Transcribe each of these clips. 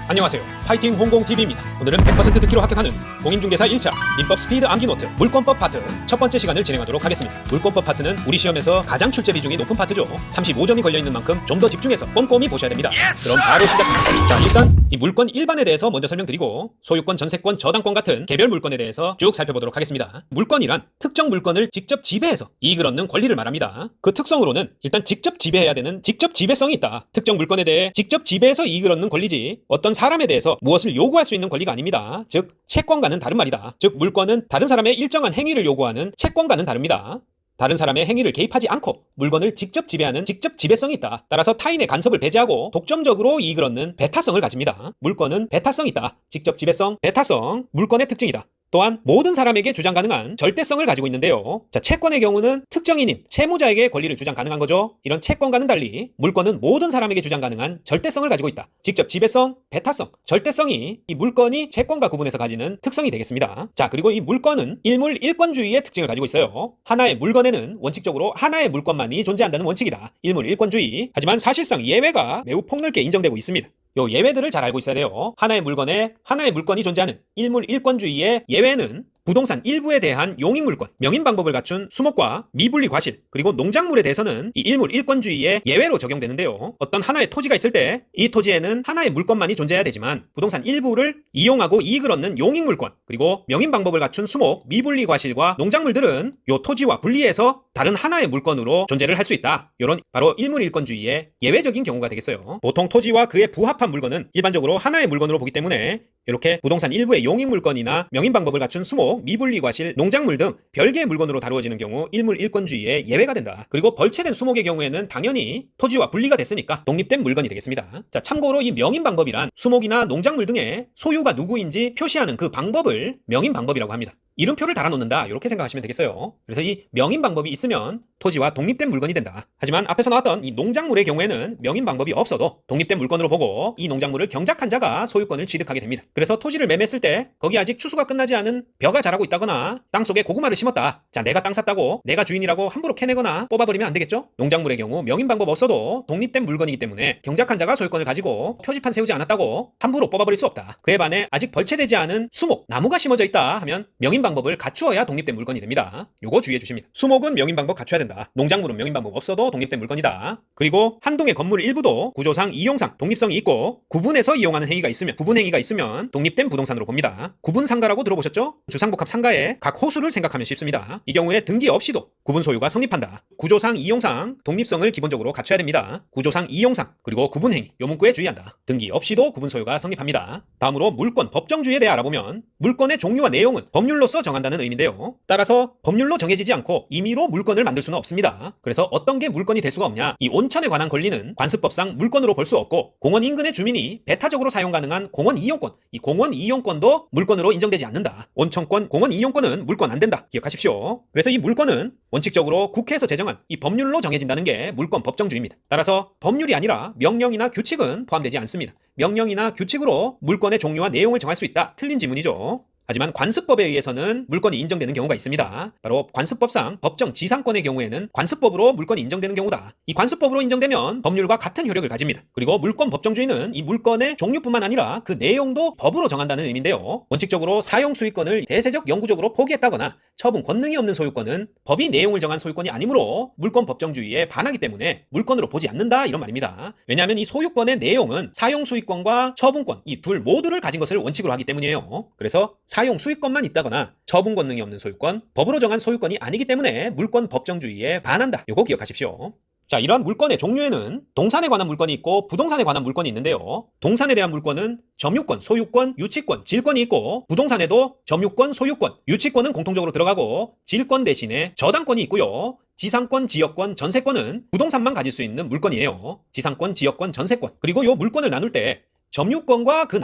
안녕하세요. 파이팅 홍공TV입니다. 오늘은 100% 듣기로 합격하는 공인중개사 1차 민법 스피드 암기 노트 물권법 파트 첫 번째 시간을 진행하도록 하겠습니다. 물권법 파트는 우리 시험에서 가장 출제 비중이 높은 파트죠. 35점이 걸려있는 만큼 좀 더 집중해서 꼼꼼히 보셔야 됩니다. 그럼 바로 시작합니다. 자, 일단 이 물권 일반에 대해서 먼저 설명드리고 소유권, 전세권, 저당권 같은 개별 물권에 대해서 쭉 살펴보도록 하겠습니다. 물권이란 특정 물권을 직접 지배해서 이익을 얻는 권리를 말합니다. 그 특성으로는 일단 직접 지배해야 되는 직접 지배성이 있다. 특정 물권에 대해 직접 지배해서 이익을 얻는 권리지 어떤 사람에 대해서 무엇을 요구할 수 있는 권리가 아닙니다. 즉 채권과는 다른 말이다. 즉 물권은 다른 사람의 일정한 행위를 요구하는 채권과는 다릅니다. 다른 사람의 행위를 개입하지 않고 물건을 직접 지배하는 직접 지배성이 있다. 따라서 타인의 간섭을 배제하고 독점적으로 이익을 얻는 배타성을 가집니다. 물건은 배타성이 있다. 직접 지배성, 배타성, 물건의 특징이다. 또한 모든 사람에게 주장 가능한 절대성을 가지고 있는데요. 자, 채권의 경우는 특정인인, 채무자에게 권리를 주장 가능한 거죠. 이런 채권과는 달리 물건은 모든 사람에게 주장 가능한 절대성을 가지고 있다. 직접 지배성, 배타성, 절대성이 이 물건이 채권과 구분해서 가지는 특성이 되겠습니다. 자, 그리고 이 물건은 일물 일권주의의 특징을 가지고 있어요. 하나의 물건에는 원칙적으로 하나의 물건만이 존재한다는 원칙이다. 일물 일권주의. 하지만 사실상 예외가 매우 폭넓게 인정되고 있습니다. 요 예외들을 잘 알고 있어야 돼요. 하나의 물건에 하나의 물건이 존재하는 일물 일권주의의 예외는 부동산 일부에 대한 용익물권, 명인 방법을 갖춘 수목과 미분리 과실, 그리고 농작물에 대해서는 이 일물 일권주의의 예외로 적용되는데요. 어떤 하나의 토지가 있을 때 이 토지에는 하나의 물건만이 존재해야 되지만 부동산 일부를 이용하고 이익을 얻는 용익물권, 그리고 명인 방법을 갖춘 수목, 미분리 과실과 농작물들은 요 토지와 분리해서 다른 하나의 물건으로 존재를 할 수 있다. 요런 바로 일물 일권주의의 예외적인 경우가 되겠어요. 보통 토지와 그에 부합한 물건은 일반적으로 하나의 물건으로 보기 때문에 이렇게 부동산 일부의 용익물건이나 명인 방법을 갖춘 수목, 미분리 과실, 농작물 등 별개의 물건으로 다루어지는 경우 일물 일권주의의 예외가 된다. 그리고 벌채된 수목의 경우에는 당연히 토지와 분리가 됐으니까 독립된 물건이 되겠습니다. 자, 참고로 이 명인 방법이란 수목이나 농작물 등의 소유가 누구인지 표시하는 그 방법을 명인 방법이라고 합니다. 이름표를 달아놓는다 이렇게 생각하시면 되겠어요. 그래서 이 명인 방법이 있으면 토지와 독립된 물건이 된다. 하지만 앞에서 나왔던 이 농작물의 경우에는 명인 방법이 없어도 독립된 물건으로 보고 이 농작물을 경작한 자가 소유권을 취득하게 됩니다. 그래서 토지를 매매했을 때 거기 아직 추수가 끝나지 않은 벼가 자라고 있다거나 땅속에 고구마를 심었다. 자, 내가 땅 샀다고 내가 주인이라고 함부로 캐내거나 뽑아버리면 안 되겠죠? 농작물의 경우 명인 방법 없어도 독립된 물건이기 때문에 경작한 자가 소유권을 가지고 표지판 세우지 않았다고 함부로 뽑아버릴 수 없다. 그에 반해 아직 벌채되지 않은 수목, 나무가 심어져 있다 하면 명인 방법을 갖추어야 독립된 물건이 됩니다. 요거 주의해 주십니다. 수목은 명인 방법 갖춰야 된다. 농작물은 명인 방법 없어도 독립된 물건이다. 그리고 한 동의 건물 일부도 구조상, 이용상 독립성이 있고 구분해서 이용하는 행위가 있으면, 구분 행위가 있으면 독립된 부동산으로 봅니다. 구분 상가라고 들어보셨죠? 주상복합 상가의 각 호수를 생각하면 쉽습니다. 이 경우에 등기 없이도 구분 소유가 성립한다. 구조상, 이용상 독립성을 기본적으로 갖춰야 됩니다. 구조상, 이용상, 그리고 구분 행위, 요 문구에 주의한다. 등기 없이도 구분 소유가 성립합니다. 다음으로 물권, 법정주의에 대해 알아보면 물권의 종류와 내용은 법률로서 정한다는 의미인데요. 따라서 법률로 정해지지 않고 임의로 물권을 만들 수는 없습니다. 그래서 어떤 게 물권이 될 수가 없냐? 이 온천에 관한 권리는 관습법상 물권으로 볼 수 없고 공원 인근의 주민이 배타적으로 사용 가능한 공원 이용권, 이 공원 이용권도 물권으로 인정되지 않는다. 온천권, 공원 이용권은 물권 안 된다. 기억하십시오. 그래서 이 물권은 원칙적으로 국회에서 제정한 이 법률로 정해진다는 게 물권 법정주의입니다. 따라서 법률이 아니라 명령이나 규칙은 포함되지 않습니다. 명령이나 규칙으로 물권의 종류와 내용을 정할 수 있다. 틀린 지문이죠. 하지만 관습법에 의해서는 물권이 인정되는 경우가 있습니다. 바로 관습법상 법정 지상권의 경우에는 관습법으로 물권이 인정되는 경우다. 이 관습법으로 인정되면 법률과 같은 효력을 가집니다. 그리고 물권 법정주의는 이 물권의 종류뿐만 아니라 그 내용도 법으로 정한다는 의미인데요. 원칙적으로 사용 수익권을 대세적 영구적으로 포기했다거나 처분 권능이 없는 소유권은 법이 내용을 정한 소유권이 아니므로 물권 법정주의에 반하기 때문에 물권으로 보지 않는다 이런 말입니다. 왜냐하면 이 소유권의 내용은 사용 수익권과 처분권 이 둘 모두를 가진 것을 원칙으로 하기 때문이에요. 그래서 사용 수익권만 있다거나 처분 권능이 없는 소유권, 법으로 정한 소유권이 아니기 때문에 물권 법정주의에 반한다. 요거 기억하십시오. 자, 이러한 물권의 종류에는 동산에 관한 물권이 있고 부동산에 관한 물권이 있는데요. 동산에 대한 물권은 점유권, 소유권, 유치권, 질권이 있고 부동산에도 점유권, 소유권, 유치권은 공통적으로 들어가고 질권 대신에 저당권이 있고요. 지상권, 지역권, 전세권은 부동산만 가질 수 있는 물권이에요. 지상권, 지역권, 전세권. 그리고 요 물권을 나눌 때 점유권과 그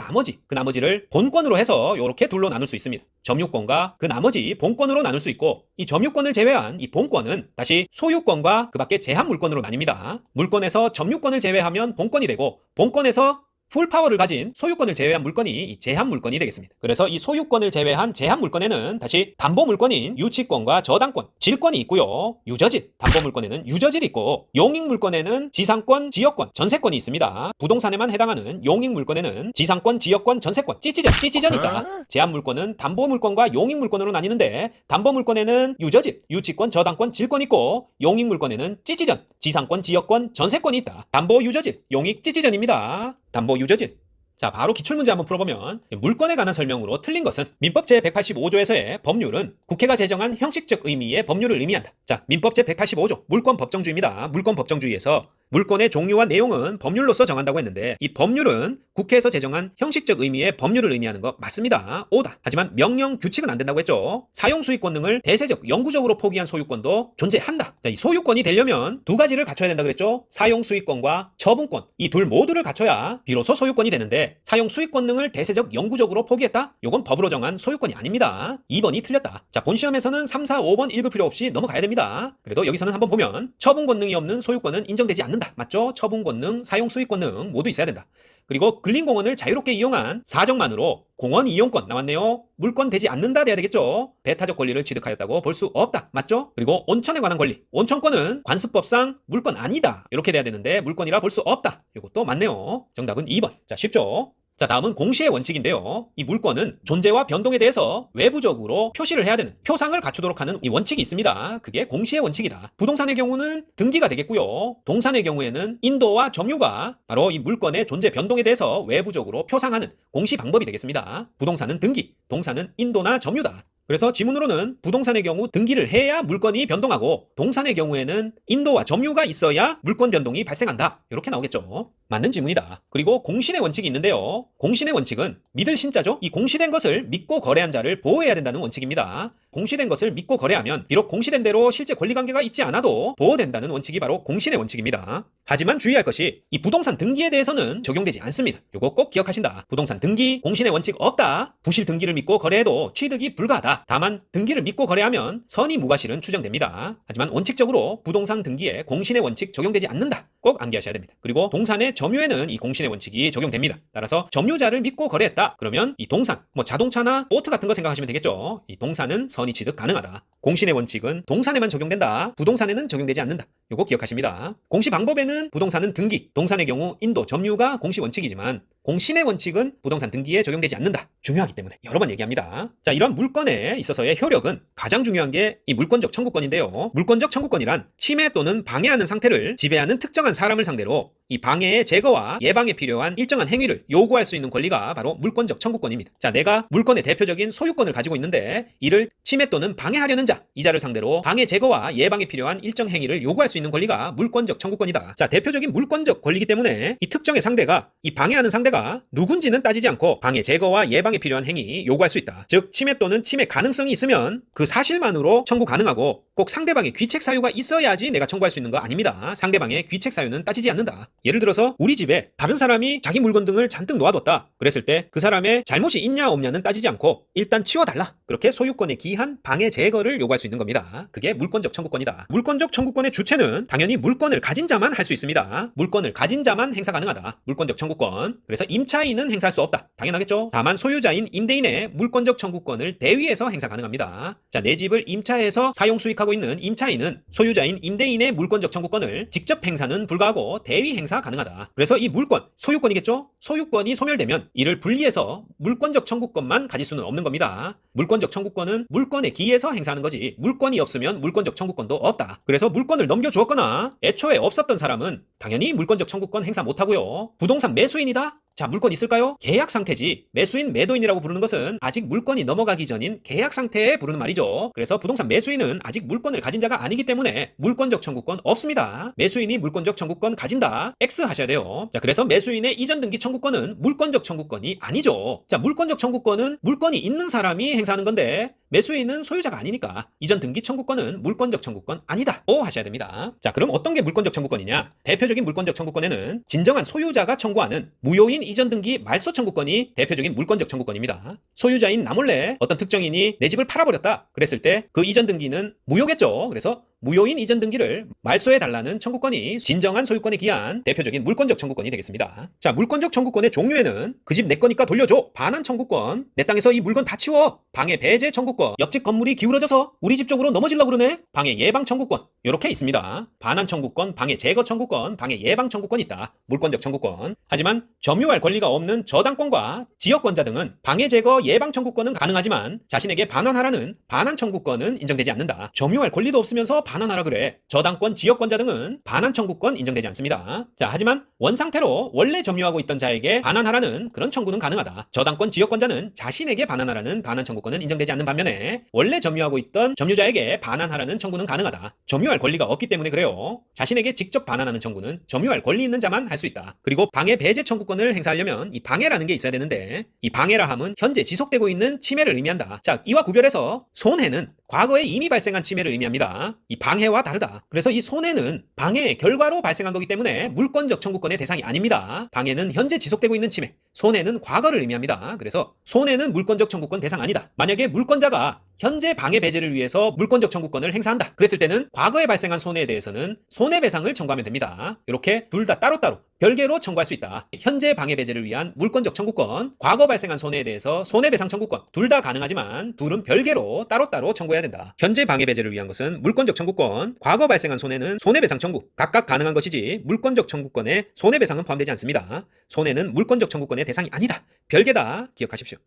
나머지를 본권으로 해서 이렇게 둘로 나눌 수 있습니다. 점유권과 그 나머지 본권으로 나눌 수 있고 이 점유권을 제외한 이 본권은 다시 소유권과 그 밖에 제한 물권으로 나뉩니다. 물권에서 점유권을 제외하면 본권이 되고 본권에서 풀파워를 가진 소유권을 제외한 물건이 이 제한 물건이 되겠습니다. 그래서 이 소유권을 제외한 제한 물건에는 다시 담보 물건인 유치권과 저당권, 질권이 있고요. 유저질, 담보 물건에는 유저질이 있고, 용익 물건에는 지상권, 지역권, 전세권이 있습니다. 부동산에만 해당하는 용익 물건에는 지상권, 지역권, 전세권, 찌찌전이 있다. 제한 물건은 담보 물건과 용익 물건으로 나뉘는데, 담보 물건에는 유저질, 유치권, 저당권, 질권 있고, 용익 물건에는 찌찌전, 지상권, 지역권, 전세권이 있다. 담보 유저질, 용익 찌찌전입니다. 담보 유저질. 자, 바로 기출문제 한번 풀어보면, 물건에 관한 설명으로 틀린 것은 민법 제185조에서의 법률은 국회가 제정한 형식적 의미의 법률을 의미한다. 자, 민법 제185조 물권 법정주의입니다. 물권 법정주의에서 물권의 종류와 내용은 법률로서 정한다고 했는데, 이 법률은 국회에서 제정한 형식적 의미의 법률을 의미하는 거 맞습니다. 오다. 하지만 명령 규칙은 안 된다고 했죠. 사용 수익권 등을 대세적, 영구적으로 포기한 소유권도 존재한다. 자, 이 소유권이 되려면 두 가지를 갖춰야 된다 그랬죠. 사용 수익권과 처분권, 이 둘 모두를 갖춰야 비로소 소유권이 되는데, 사용 수익권 등을 대세적, 영구적으로 포기했다? 요건 법으로 정한 소유권이 아닙니다. 2번이 틀렸다. 자, 본 시험에서는 3, 4, 5번 읽을 필요 없이 넘어가야 됩니다. 그래도 여기서는 한번 보면 처분 권능이 없는 소유권은 인정되지 않는다. 맞죠? 처분 권능, 사용 수익 권능 모두 있어야 된다. 그리고 근린공원을 자유롭게 이용한 사정만으로 공원 이용권 나왔네요. 물권 되지 않는다 돼야 되겠죠. 배타적 권리를 취득하였다고 볼 수 없다. 맞죠? 그리고 온천에 관한 권리, 온천권은 관습법상 물권 아니다. 이렇게 돼야 되는데 물권이라 볼 수 없다. 이것도 맞네요. 정답은 2번. 자, 쉽죠? 자, 다음은 공시의 원칙인데요. 이 물권은 존재와 변동에 대해서 외부적으로 표시를 해야 되는, 표상을 갖추도록 하는 이 원칙이 있습니다. 그게 공시의 원칙이다. 부동산의 경우는 등기가 되겠고요. 동산의 경우에는 인도와 점유가 바로 이 물권의 존재 변동에 대해서 외부적으로 표상하는 공시 방법이 되겠습니다. 부동산은 등기, 동산은 인도나 점유다. 그래서 지문으로는 부동산의 경우 등기를 해야 물건이 변동하고, 동산의 경우에는 인도와 점유가 있어야 물권 변동이 발생한다. 이렇게 나오겠죠. 맞는 지문이다. 그리고 공신의 원칙이 있는데요. 공신의 원칙은 믿을 신자죠. 이 공시된 것을 믿고 거래한 자를 보호해야 된다는 원칙입니다. 공시된 것을 믿고 거래하면 비록 공시된 대로 실제 권리관계가 있지 않아도 보호된다는 원칙이 바로 공신의 원칙입니다. 하지만 주의할 것이 이 부동산 등기에 대해서는 적용되지 않습니다. 이거 꼭 기억하신다. 부동산 등기, 공신의 원칙 없다. 부실 등기를 믿고 거래해도 취득이 불가하다. 다만 등기를 믿고 거래하면 선의 무과실은 추정됩니다. 하지만 원칙적으로 부동산 등기에 공신의 원칙 적용되지 않는다. 꼭 암기하셔야 됩니다. 그리고 동산의 점유에는 이 공신의 원칙이 적용됩니다. 따라서 점유자를 믿고 거래했다. 그러면 이 동산, 자동차나 보트 같은 거 생각하시면 되겠죠. 이 동산은 선의 취득 가능하다. 공신의 원칙은 동산에만 적용된다. 부동산에는 적용되지 않는다. 요거 기억하십니다. 공시 방법에는 부동산은 등기, 동산의 경우 인도, 점유가 공시 원칙이지만 공신의 원칙은 부동산 등기에 적용되지 않는다. 중요하기 때문에 여러 번 얘기합니다. 자, 이런 물건에 있어서의 효력은 가장 중요한 게 이 물권적 청구권인데요. 물권적 청구권이란 침해 또는 방해하는 상태를 지배하는 특정한 사람을 상대로 이 방해의 제거와 예방에 필요한 일정한 행위를 요구할 수 있는 권리가 바로 물권적 청구권입니다. 자, 내가 물건의 대표적인 소유권을 가지고 있는데 이를 침해 또는 방해하려는 자, 이자를 상대로 방해 제거와 예방에 필요한 일정 행위를 요구할 수 있는 권리가 물권적 청구권이다. 자, 대표적인 물권적 권리이기 때문에 이 특정의 상대가, 이 방해하는 상대가 누군지는 따지지 않고 방해 제거와 예방에 필요한 행위 요구할 수 있다. 즉, 침해 또는 침해 가능성이 있으면 그 사실만으로 청구 가능하고, 꼭 상대방의 귀책 사유가 있어야지 내가 청구할 수 있는 거 아닙니다. 상대방의 귀책 사유는 따지지 않는다. 예를 들어서 우리 집에 다른 사람이 자기 물건 등을 잔뜩 놓아뒀다. 그랬을 때 그 사람의 잘못이 있냐 없냐는 따지지 않고 일단 치워달라. 그렇게 소유권에 기한 방해 제거를 요구할 수 있는 겁니다. 그게 물권적 청구권이다. 물권적 청구권의 주체는 당연히 물건을 가진 자만 할 수 있습니다. 물건을 가진 자만 행사 가능하다. 물권적 청구권. 그래서 임차인은 행사할 수 없다. 당연하겠죠. 다만 소유자인 임대인의 물권적 청구권을 대위해서 행사 가능합니다. 자, 내 집을 임차해서 사용 수익하고 있는 임차인은 소유자인 임대인의 물권적 청구권을 직접 행사는 불가하고 대위 행사 가능하다. 그래서 이 물권, 소유권이겠죠? 소유권이 소멸되면 이를 분리해서 물권적 청구권만 가질 수는 없는 겁니다. 물권적 청구권은 물권에 기해서 행사하는 거지 물권이 없으면 물권적 청구권도 없다. 그래서 물권을 넘겨주었거나 애초에 없었던 사람은 당연히 물권적 청구권 행사 못하고요. 부동산 매수인이다? 자, 물권 있을까요? 계약 상태지. 매수인, 매도인이라고 부르는 것은 아직 물권이 넘어가기 전인 계약 상태에 부르는 말이죠. 그래서 부동산 매수인은 아직 물권을 가진 자가 아니기 때문에 물권적 청구권 없습니다. 매수인이 물권적 청구권 가진다. X 하셔야 돼요. 자, 그래서 매수인의 이전 등기 청구권은 물권적 청구권이 아니죠. 자, 물권적 청구권은 물권이 있는 사람이 행사하는 건데 매수인은 소유자가 아니니까 이전 등기 청구권은 물권적 청구권 아니다. O 하셔야 됩니다. 자, 그럼 어떤 게 물권적 청구권이냐? 대표적인 물권적 청구권에는 진정한 소유자가 청구하는 무효인 이전 등기 말소 청구권이 대표적인 물권적 청구권입니다. 소유자인 나 몰래 어떤 특정인이 내 집을 팔아버렸다. 그랬을 때 그 이전 등기는 무효겠죠. 그래서 무효인 이전 등기를 말소해달라는 청구권이 진정한 소유권에 기한 대표적인 물권적 청구권이 되겠습니다. 자, 물권적 청구권의 종류에는 그 집 내 거니까 돌려줘, 반환 청구권, 내 땅에서 이 물건 다 치워, 방해 배제 청구권, 옆집 건물이 기울어져서 우리 집 쪽으로 넘어지려고 그러네, 방해 예방 청구권, 이렇게 있습니다. 반환 청구권, 방해 제거 청구권, 방해 예방 청구권이 있다. 물권적 청구권. 하지만 점유할 권리가 없는 저당권과 지역권자 등은 방해 제거 예방 청구권은 가능하지만 자신에게 반환하라는 반환 청구권은 인정되지 않는다. 점유할 권리도 없으면서 반환하라 그래. 저당권, 지역권자 등은 반환 청구권 인정되지 않습니다. 자, 하지만 원상태로 원래 점유하고 있던 자에게 반환하라는 그런 청구는 가능하다. 저당권, 지역권자는 자신에게 반환하라는 반환 청구권은 인정되지 않는 반면에 원래 점유하고 있던 점유자에게 반환하라는 청구는 가능하다. 점유할 권리가 없기 때문에 그래요. 자신에게 직접 반환하는 청구는 점유할 권리 있는 자만 할 수 있다. 그리고 방해 배제 청구권을 행사하려면 이 방해라는 게 있어야 되는데, 이 방해라 함은 현재 지속되고 있는 침해를 의미한다. 자, 이와 구별해서 손해는 과거에 이미 발생한 침해를 의미합니다. 이 방해와 다르다. 그래서 이 손해는 방해의 결과로 발생한 거기 때문에 물권적 청구권의 대상이 아닙니다. 방해는 현재 지속되고 있는 침해, 손해는 과거를 의미합니다. 그래서 손해는 물권적 청구권 대상 아니다. 만약에 물권자가 현재 방해 배제를 위해서 물권적 청구권을 행사한다, 그랬을 때는 과거에 발생한 손해에 대해서는 손해배상을 청구하면 됩니다. 이렇게 둘 다 따로따로 별개로 청구할 수 있다. 현재 방해 배제를 위한 물권적 청구권, 과거 발생한 손해에 대해서 손해배상 청구권, 둘 다 가능하지만 둘은 별개로 따로따로 청구해야 된다. 현재 방해 배제를 위한 것은 물권적 청구권, 과거 발생한 손해는 손해배상 청구, 각각 가능한 것이지 물권적 청구권에 손해배상은 포함되지 않습니다. 손해는 물권적 청구권의 대상이 아니다. 별개다. 기억하십시오.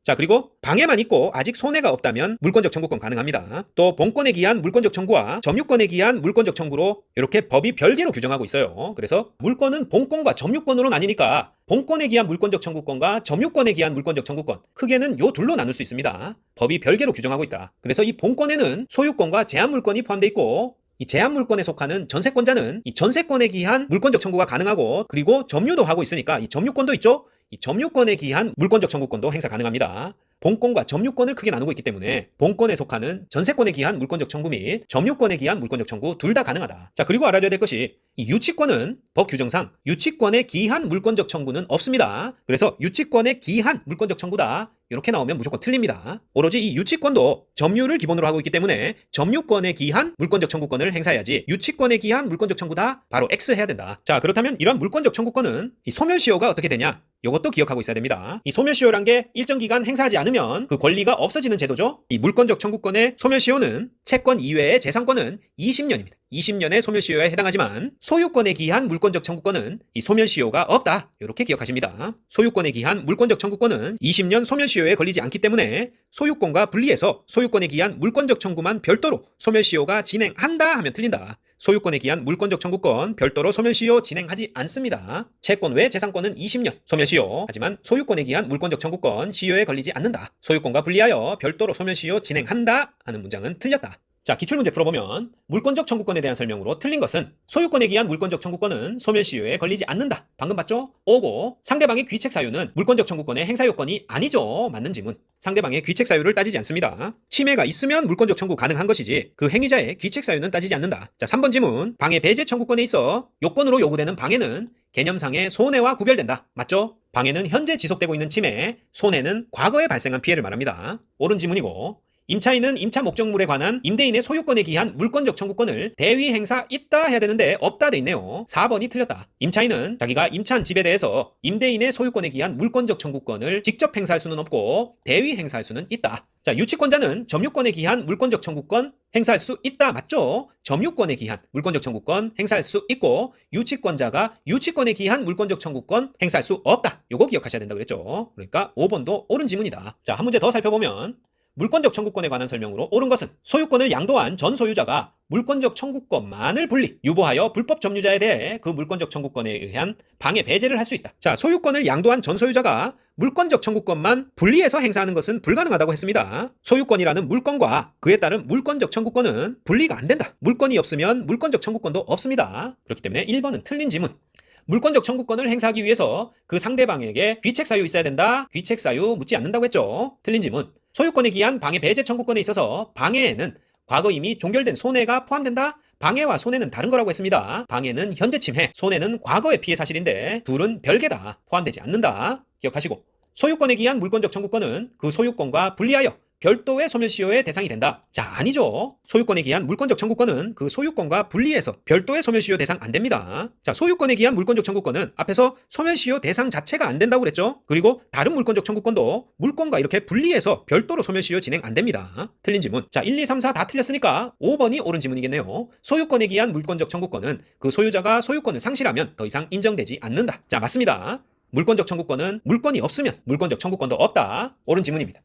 자, 그리고 방해만 있고 아직 손해가 없다면 물권적 청구권 가능합니다. 또 본권에 기한 물권적 청구와 점유권에 기한 물권적 청구로 이렇게 법이 별개로 규정하고 있어요. 그래서 물권은 본권과 점유권으로 나뉘니까 본권에 기한 물권적 청구권과 점유권에 기한 물권적 청구권, 크게는 요 둘로 나눌 수 있습니다. 법이 별개로 규정하고 있다. 그래서 이 본권에는 소유권과 제한물권이 포함되어 있고, 이 제한물권에 속하는 전세권자는 이 전세권에 기한 물권적 청구가 가능하고, 그리고 점유도 하고 있으니까 이 점유권도 있죠. 이 점유권에 기한 물권적 청구권도 행사 가능합니다. 본권과 점유권을 크게 나누고 있기 때문에 본권에 속하는 전세권에 기한 물권적 청구 및 점유권에 기한 물권적 청구 둘 다 가능하다. 자, 그리고 알아둬야 될 것이 이 유치권은 법 규정상 유치권에 기한 물권적 청구는 없습니다. 그래서 유치권에 기한 물권적 청구다, 이렇게 나오면 무조건 틀립니다. 오로지 이 유치권도 점유를 기본으로 하고 있기 때문에 점유권에 기한 물권적 청구권을 행사해야지, 유치권에 기한 물권적 청구다, 바로 X 해야 된다. 자, 그렇다면 이런 물권적 청구권은 이 소멸시효가 어떻게 되냐? 이것도 기억하고 있어야 됩니다. 이 소멸시효란 게 일정 기간 행사하지 않으면 그 권리가 없어지는 제도죠. 이 물권적 청구권의 소멸시효는 채권 이외의 재산권은 20년입니다. 20년의 소멸시효에 해당하지만 소유권에 기한 물권적 청구권은 이 소멸시효가 없다. 이렇게 기억하십니다. 소유권에 기한 물권적 청구권은 20년 소멸시효에 걸리지 않기 때문에 소유권과 분리해서 소유권에 기한 물권적 청구만 별도로 소멸시효가 진행한다 하면 틀린다. 소유권에 기한 물권적 청구권 별도로 소멸시효 진행하지 않습니다. 채권 외 재산권은 20년 소멸시효, 하지만 소유권에 기한 물권적 청구권 시효에 걸리지 않는다. 소유권과 분리하여 별도로 소멸시효 진행한다 하는 문장은 틀렸다. 자, 기출문제 풀어보면 물권적 청구권에 대한 설명으로 틀린 것은 소유권에 기한 물권적 청구권은 소멸시효에 걸리지 않는다. 방금 봤죠? 오고 상대방의 귀책 사유는 물권적 청구권의 행사 요건이 아니죠. 맞는 지문. 상대방의 귀책 사유를 따지지 않습니다. 침해가 있으면 물권적 청구 가능한 것이지 그 행위자의 귀책 사유는 따지지 않는다. 자, 3번 지문. 방해 배제 청구권에 있어 요건으로 요구되는 방해는 개념상의 손해와 구별된다. 맞죠? 방해는 현재 지속되고 있는 침해, 손해는 과거에 발생한 피해를 말합니다. 옳은 지문이고, 임차인은 임차 목적물에 관한 임대인의 소유권에 기한 물권적 청구권을 대위 행사 있다 해야 되는데 없다 돼 있네요. 4번이 틀렸다. 임차인은 자기가 임차한 집에 대해서 임대인의 소유권에 기한 물권적 청구권을 직접 행사할 수는 없고 대위 행사할 수는 있다. 자, 유치권자는 점유권에 기한 물권적 청구권 행사할 수 있다. 맞죠? 점유권에 기한 물권적 청구권 행사할 수 있고, 유치권자가 유치권에 기한 물권적 청구권 행사할 수 없다. 요거 기억하셔야 된다 그랬죠. 그러니까 5번도 옳은 지문이다. 자, 한 문제 더 살펴보면 물권적 청구권에 관한 설명으로 옳은 것은 소유권을 양도한 전 소유자가 물권적 청구권만을 분리, 유보하여 불법 점유자에 대해 그 물권적 청구권에 의한 방해 배제를 할 수 있다. 자, 소유권을 양도한 전 소유자가 물권적 청구권만 분리해서 행사하는 것은 불가능하다고 했습니다. 소유권이라는 물권과 그에 따른 물권적 청구권은 분리가 안 된다. 물권이 없으면 물권적 청구권도 없습니다. 그렇기 때문에 1번은 틀린 지문. 물권적 청구권을 행사하기 위해서 그 상대방에게 귀책 사유 있어야 된다. 귀책 사유 묻지 않는다고 했죠. 틀린 지문. 소유권에 기한 방해 배제 청구권에 있어서 방해에는 과거 이미 종결된 손해가 포함된다. 방해와 손해는 다른 거라고 했습니다. 방해는 현재 침해, 손해는 과거의 피해 사실인데 둘은 별개다. 포함되지 않는다. 기억하시고, 소유권에 기한 물권적 청구권은 그 소유권과 분리하여 별도의 소멸시효의 대상이 된다. 자, 아니죠. 소유권에 기한 물권적 청구권은 그 소유권과 분리해서 별도의 소멸시효 대상 안 됩니다. 자, 소유권에 기한 물권적 청구권은 앞에서 소멸시효 대상 자체가 안 된다고 그랬죠. 그리고 다른 물권적 청구권도 물권과 이렇게 분리해서 별도로 소멸시효 진행 안 됩니다. 틀린 지문. 자, 1, 2, 3, 4 다 틀렸으니까 5번이 옳은 지문이겠네요. 소유권에 기한 물권적 청구권은 그 소유자가 소유권을 상실하면 더 이상 인정되지 않는다. 자, 맞습니다. 물권적 청구권은 물권이 없으면 물권적 청구권도 없다. 옳은 지문입니다.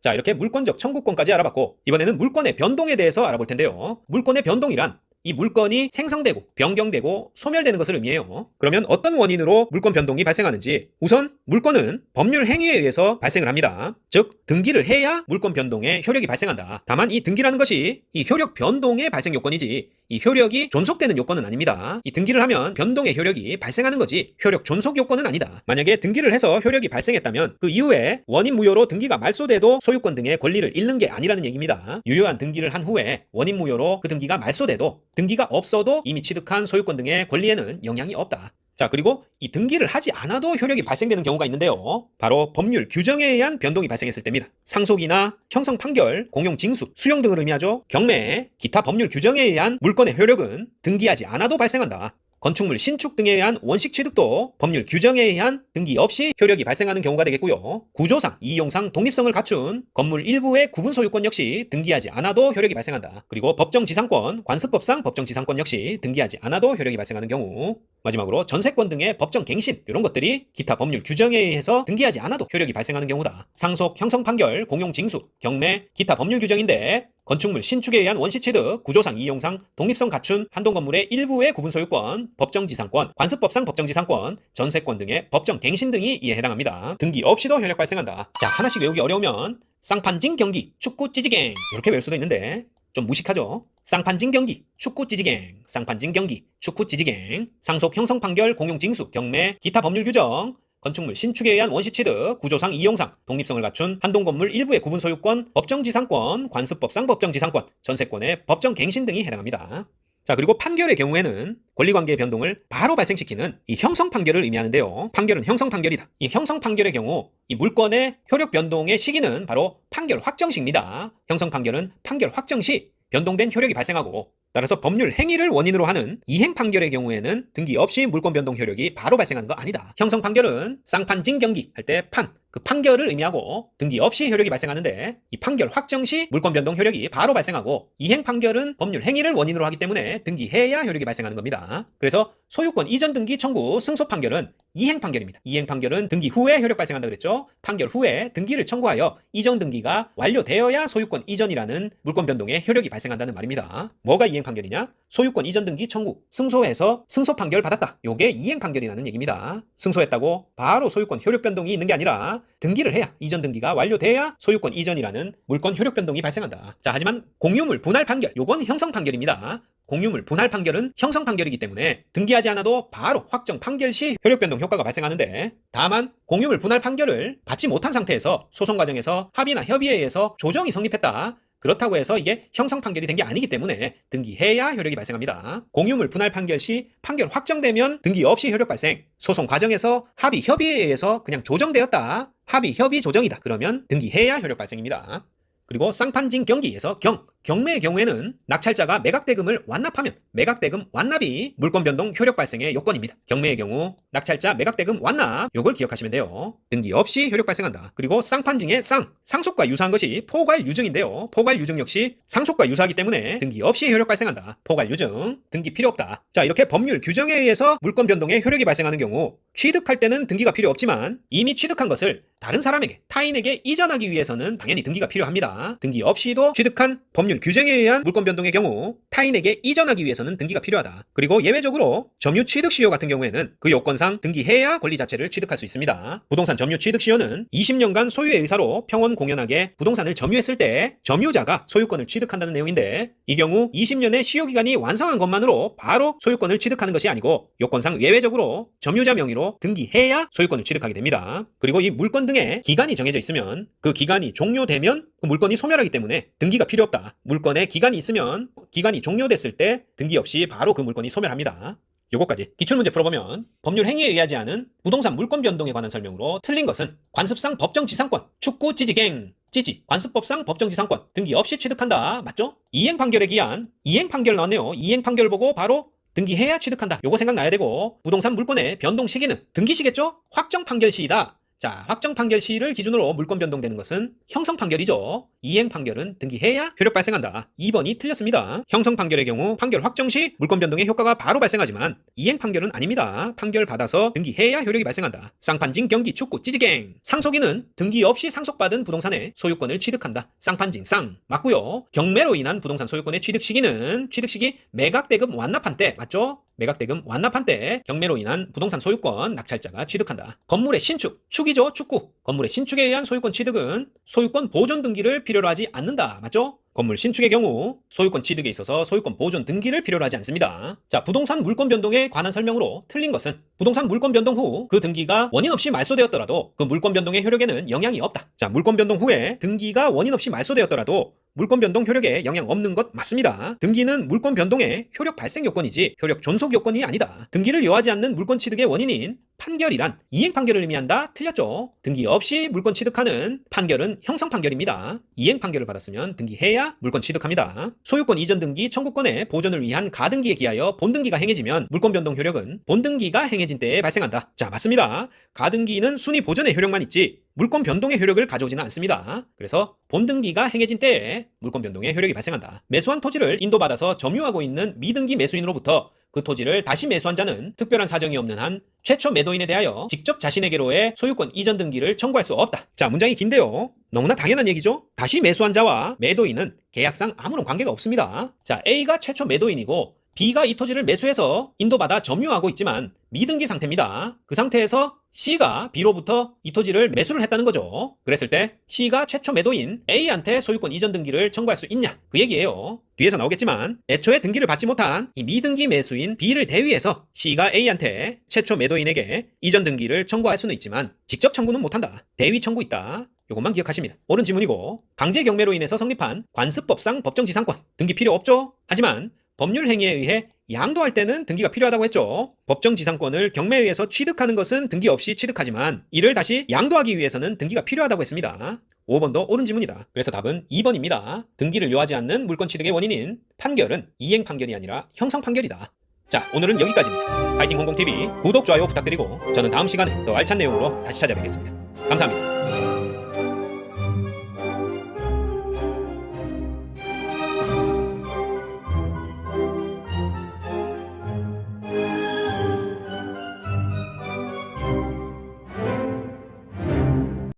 자, 이렇게 물권적 청구권까지 알아봤고 이번에는 물권의 변동에 대해서 알아볼 텐데요. 물권의 변동이란 이 물건이 생성되고 변경되고 소멸되는 것을 의미해요. 그러면 어떤 원인으로 물권 변동이 발생하는지, 우선 물권은 법률 행위에 의해서 발생을 합니다. 즉 등기를 해야 물권 변동의 효력이 발생한다. 다만 이 등기라는 것이 이 효력 변동의 발생 요건이지 이 효력이 존속되는 요건은 아닙니다. 이 등기를 하면 변동의 효력이 발생하는 거지 효력 존속 요건은 아니다. 만약에 등기를 해서 효력이 발생했다면 그 이후에 원인 무효로 등기가 말소돼도 소유권 등의 권리를 잃는 게 아니라는 얘기입니다. 유효한 등기를 한 후에 원인 무효로 그 등기가 말소돼도 등기가 없어도 이미 취득한 소유권 등의 권리에는 영향이 없다. 자, 그리고 이 등기를 하지 않아도 효력이 발생되는 경우가 있는데요. 바로 법률 규정에 의한 변동이 발생했을 때입니다. 상속이나 형성 판결, 공용 징수, 수용 등을 의미하죠. 경매, 기타 법률 규정에 의한 물권의 효력은 등기하지 않아도 발생한다. 건축물 신축 등에 의한 원식 취득도 법률 규정에 의한 등기 없이 효력이 발생하는 경우가 되겠고요. 구조상, 이용상 독립성을 갖춘 건물 일부의 구분 소유권 역시 등기하지 않아도 효력이 발생한다. 그리고 법정지상권, 관습법상 법정지상권 역시 등기하지 않아도 효력이 발생하는 경우. 마지막으로 전세권 등의 법정 갱신, 이런 것들이 기타 법률 규정에 의해서 등기하지 않아도 효력이 발생하는 경우다. 상속, 형성 판결, 공용 징수, 경매, 기타 법률 규정인데 건축물 신축에 의한 원시취득, 구조상, 이용상, 독립성 갖춘 한동건물의 일부의 구분소유권, 법정지상권, 관습법상 법정지상권, 전세권 등의 법정갱신 등이 이에 해당합니다. 등기 없이도 효력 발생한다. 자, 하나씩 외우기 어려우면 쌍판징 경기, 축구 찌지갱 이렇게 외울 수도 있는데 좀 무식하죠? 쌍판징 경기, 축구 찌지갱, 쌍판징 경기, 축구 찌지갱, 상속 형성 판결, 공용 징수, 경매, 기타 법률 규정, 건축물 신축에 의한 원시취득, 구조상 이용상, 독립성을 갖춘 한동건물 일부의 구분소유권, 법정지상권, 관습법상 법정지상권, 전세권의 법정갱신 등이 해당합니다. 자, 그리고 판결의 경우에는 권리관계의 변동을 바로 발생시키는 이 형성 판결을 의미하는데요. 판결은 형성 판결이다. 이 형성 판결의 경우 이 물권의 효력 변동의 시기는 바로 판결 확정 시입니다. 형성 판결은 판결 확정 시 변동된 효력이 발생하고, 따라서 법률 행위를 원인으로 하는 이행 판결의 경우에는 등기 없이 물권 변동 효력이 바로 발생하는 거 아니다. 형성 판결은 쌍판징 경기 할 때 그 판결을 의미하고 등기 없이 효력이 발생하는데 이 판결 확정 시 물권 변동 효력이 바로 발생하고, 이행 판결은 법률 행위를 원인으로 하기 때문에 등기해야 효력이 발생하는 겁니다. 그래서 소유권 이전 등기 청구 승소 판결은 이행 판결입니다. 이행 판결은 등기 후에 효력 발생한다 그랬죠. 판결 후에 등기를 청구하여 이전 등기가 완료되어야 소유권 이전이라는 물권 변동의 효력이 발생한다는 말입니다. 뭐가 이행 판결이냐? 소유권 이전 등기 청구 승소해서 승소 판결 받았다. 요게 이행 판결이라는 얘기입니다. 승소했다고 바로 소유권 효력 변동이 있는 게 아니라 등기를 해야, 이전 등기가 완료돼야 소유권 이전이라는 물권 효력 변동이 발생한다. 자, 하지만 공유물 분할 판결, 요건 형성 판결입니다. 공유물 분할 판결은 형성 판결이기 때문에 등기하지 않아도 바로 확정 판결 시 효력 변동 효과가 발생하는데, 다만 공유물 분할 판결을 받지 못한 상태에서 소송 과정에서 합의나 협의에 의해서 조정이 성립했다. 그렇다고 해서 이게 형성 판결이 된 게 아니기 때문에 등기해야 효력이 발생합니다. 공유물 분할 판결 시 판결 확정되면 등기 없이 효력 발생, 소송 과정에서 합의 협의에 의해서 그냥 조정되었다. 합의 협의 조정이다. 그러면 등기해야 효력 발생입니다. 그리고 쌍판징 경기에서 경매의 경우에는 낙찰자가 매각대금을 완납하면 매각대금 완납이 물권 변동 효력 발생의 요건입니다. 경매의 경우 낙찰자 매각대금 완납, 요걸 기억하시면 돼요. 등기 없이 효력 발생한다. 그리고 쌍판징의 상속과 유사한 것이 포괄유증인데요. 포괄유증 역시 상속과 유사하기 때문에 등기 없이 효력 발생한다. 포괄유증, 등기 필요 없다. 자, 이렇게 법률 규정에 의해서 물권 변동의 효력이 발생하는 경우 취득할 때는 등기가 필요 없지만 이미 취득한 것을 다른 사람에게, 타인에게 이전하기 위해서는 당연히 등기가 필요합니다. 등기 없이도 취득한 법률 규정에 의한 물권 변동의 경우 타인에게 이전하기 위해서는 등기가 필요하다. 그리고 예외적으로 점유 취득 시효 같은 경우에는 그 요건상 등기해야 권리 자체를 취득할 수 있습니다. 부동산 점유 취득 시효는 20년간 소유의 의사로 평원 공연하게 부동산을 점유했을 때 점유자가 소유권을 취득한다는 내용인데, 이 경우 20년의 시효 기간이 완성한 것만으로 바로 소유권을 취득하는 것이 아니고 요건상 예외적으로 점유자 명의로 등기해야 소유권을 취득하게 됩니다. 그리고 이 물권 등의 기간이 정해져 있으면 그 기간이 종료되면 그 물권이 소멸하기 때문에 등기가 필요 없다. 물권에 기간이 있으면 기간이 종료됐을 때 등기 없이 바로 그 물권이 소멸합니다. 요거까지 기출문제 풀어보면 법률 행위에 의하지 않은 부동산 물권 변동에 관한 설명으로 틀린 것은 관습상 법정지상권, 축구 지지갱, 찌찌, 관습법상 법정지상권, 등기 없이 취득한다. 맞죠? 이행 판결에 기한 이행 판결 나왔네요. 이행 판결 보고 바로 등기해야 취득한다. 요거 생각나야 되고, 부동산 물권의 변동 시기는 등기시겠죠? 확정 판결 시이다. 자, 확정 판결 시를 기준으로 물권 변동되는 것은 형성 판결이죠. 이행 판결은 등기해야 효력 발생한다. 2번이 틀렸습니다. 형성 판결의 경우 판결 확정 시 물권 변동의 효과가 바로 발생하지만 이행 판결은 아닙니다. 판결 받아서 등기해야 효력이 발생한다. 쌍판진, 경기, 축구, 찌지갱. 상속인은 등기 없이 상속받은 부동산의 소유권을 취득한다. 쌍판진, 쌍 맞고요. 경매로 인한 부동산 소유권의 취득 시기는 취득 시기 매각대금 완납한 때 맞죠? 매각대금 완납한 때 경매로 인한 부동산 소유권 낙찰자가 취득한다. 건물의 신축, 축이죠, 축구. 건물의 신축에 의한 소유권 취득은 소유권 보존 등기를 필요로 하지 않는다. 맞죠? 건물 신축의 경우 소유권 취득에 있어서 소유권 보존 등기를 필요로 하지 않습니다. 자, 부동산 물권 변동에 관한 설명으로 틀린 것은 부동산 물권 변동 후 그 등기가 원인 없이 말소되었더라도 그 물권 변동의 효력에는 영향이 없다. 자, 물권 변동 후에 등기가 원인 없이 말소되었더라도 물권 변동 효력에 영향 없는 것 맞습니다. 등기는 물권 변동의 효력 발생 요건이지 효력 존속 요건이 아니다. 등기를 요하지 않는 물권 취득의 원인인 판결이란 이행 판결을 의미한다. 틀렸죠. 등기 없이 물권 취득하는 판결은 형성 판결입니다. 이행 판결을 받았으면 등기해야 물권 취득합니다. 소유권 이전 등기 청구권의 보존을 위한 가등기에 기하여 본등기가 행해지면 물권 변동 효력은 본등기가 행해진 때에 발생한다. 자, 맞습니다. 가등기는 순위 보존의 효력만 있지 물권 변동의 효력을 가져오지는 않습니다. 그래서 본등기가 행해진 때에 물권 변동의 효력이 발생한다. 매수한 토지를 인도받아서 점유하고 있는 미등기 매수인으로부터 그 토지를 다시 매수한 자는 특별한 사정이 없는 한 최초 매도인에 대하여 직접 자신에게로의 소유권 이전 등기를 청구할 수 없다. 자, 문장이 긴데요. 너무나 당연한 얘기죠. 다시 매수한 자와 매도인은 계약상 아무런 관계가 없습니다. 자, A가 최초 매도인이고 B가 이 토지를 매수해서 인도받아 점유하고 있지만 미등기 상태입니다. 그 상태에서 C가 B로부터 이 토지를 매수를 했다는 거죠. 그랬을 때 C가 최초 매도인 A한테 소유권 이전 등기를 청구할 수 있냐? 그 얘기예요. 뒤에서 나오겠지만 애초에 등기를 받지 못한 이 미등기 매수인 B를 대위해서 C가 A한테 최초 매도인에게 이전 등기를 청구할 수는 있지만 직접 청구는 못한다. 대위 청구 있다. 요것만 기억하십니다. 옳은 지문이고, 강제 경매로 인해서 성립한 관습법상 법정지상권 등기 필요 없죠? 하지만 법률 행위에 의해 양도할 때는 등기가 필요하다고 했죠. 법정지상권을 경매에 의해서 취득하는 것은 등기 없이 취득하지만 이를 다시 양도하기 위해서는 등기가 필요하다고 했습니다. 5번도 옳은 지문이다. 그래서 답은 2번입니다. 등기를 요하지 않는 물권 취득의 원인인 판결은 이행 판결이 아니라 형성 판결이다. 자, 오늘은 여기까지입니다. 파이팅 홍콩TV 구독, 좋아요 부탁드리고 저는 다음 시간에 더 알찬 내용으로 다시 찾아뵙겠습니다. 감사합니다.